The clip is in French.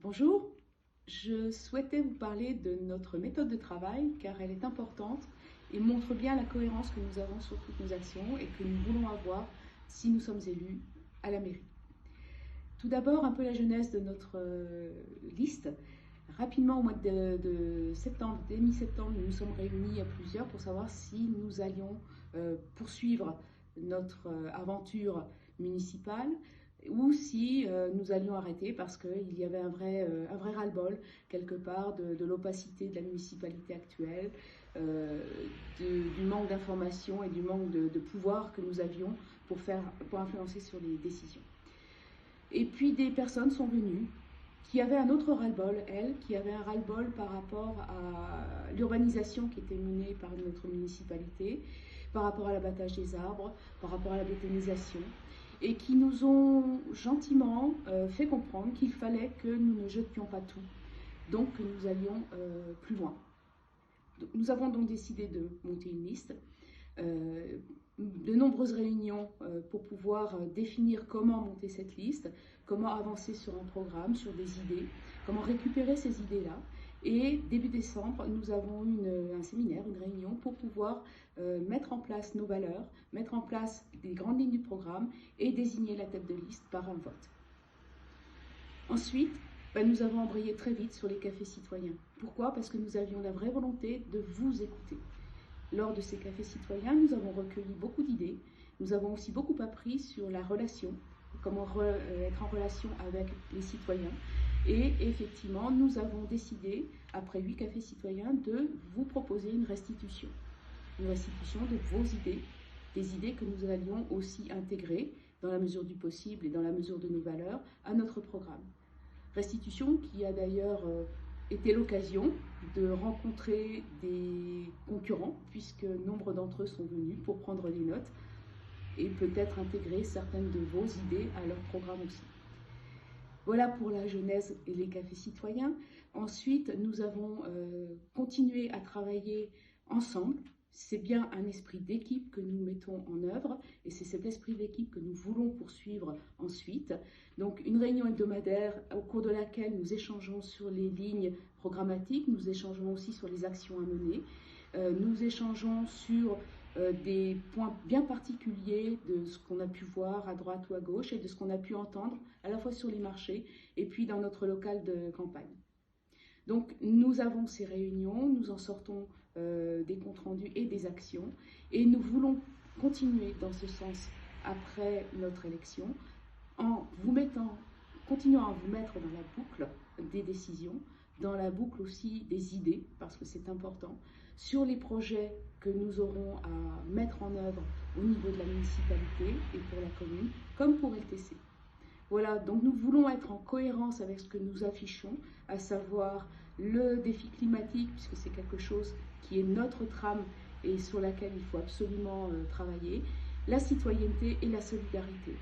Bonjour, je souhaitais vous parler de notre méthode de travail car elle est importante et montre bien la cohérence que nous avons sur toutes nos actions et que nous voulons avoir si nous sommes élus à la mairie. Tout d'abord, un peu la genèse de notre liste. Rapidement, au mois de septembre, dès mi-septembre, nous nous sommes réunis à plusieurs pour savoir si nous allions poursuivre notre aventure municipale ou si nous allions arrêter parce qu'il y avait un vrai ras-le-bol quelque part de l'opacité de la municipalité actuelle, du manque d'information et du manque de pouvoir que nous avions pour influencer sur les décisions. Et puis des personnes sont venues qui avaient un autre ras-le-bol, elles, qui avaient un ras-le-bol par rapport à l'urbanisation qui était menée par notre municipalité, par rapport à l'abattage des arbres, par rapport à la bétonisation, et qui nous ont gentiment fait comprendre qu'il fallait que nous ne jetions pas tout, donc que nous allions plus loin. Nous avons donc décidé de monter une liste, de nombreuses réunions pour pouvoir définir comment monter cette liste, comment avancer sur un programme, sur des idées, comment récupérer ces idées-là. Et début décembre, nous avons eu un séminaire, une réunion pour pouvoir mettre en place nos valeurs, mettre en place les grandes lignes du programme et désigner la tête de liste par un vote. Ensuite, nous avons embrayé très vite sur les cafés citoyens. Pourquoi? Parce que nous avions la vraie volonté de vous écouter. Lors de ces cafés citoyens, nous avons recueilli beaucoup d'idées. Nous avons aussi beaucoup appris sur la relation, comment être en relation avec les citoyens. Et effectivement, nous avons décidé, après 8 cafés citoyens, de vous proposer une restitution. Une restitution de vos idées, des idées que nous allions aussi intégrer, dans la mesure du possible et dans la mesure de nos valeurs, à notre programme. Restitution qui a d'ailleurs été l'occasion de rencontrer des concurrents, puisque nombre d'entre eux sont venus pour prendre des notes et peut-être intégrer certaines de vos idées à leur programme aussi. Voilà pour la genèse et les cafés citoyens. Ensuite, nous avons continué à travailler ensemble. C'est bien un esprit d'équipe que nous mettons en œuvre et c'est cet esprit d'équipe que nous voulons poursuivre ensuite. Donc une réunion hebdomadaire au cours de laquelle nous échangeons sur les lignes programmatiques, nous échangeons aussi sur les actions à mener, nous échangeons sur des points bien particuliers de ce qu'on a pu voir à droite ou à gauche et de ce qu'on a pu entendre à la fois sur les marchés et puis dans notre local de campagne. Donc nous avons ces réunions, nous en sortons des comptes rendus et des actions et nous voulons continuer dans ce sens après notre élection en continuant à vous mettre dans la boucle des décisions, dans la boucle aussi des idées, parce que c'est important, sur les projets que nous aurons à mettre en œuvre au niveau de la municipalité et pour la commune, comme pour LTC. Voilà, donc nous voulons être en cohérence avec ce que nous affichons, à savoir le défi climatique, puisque c'est quelque chose qui est notre trame et sur laquelle il faut absolument travailler, la citoyenneté et la solidarité.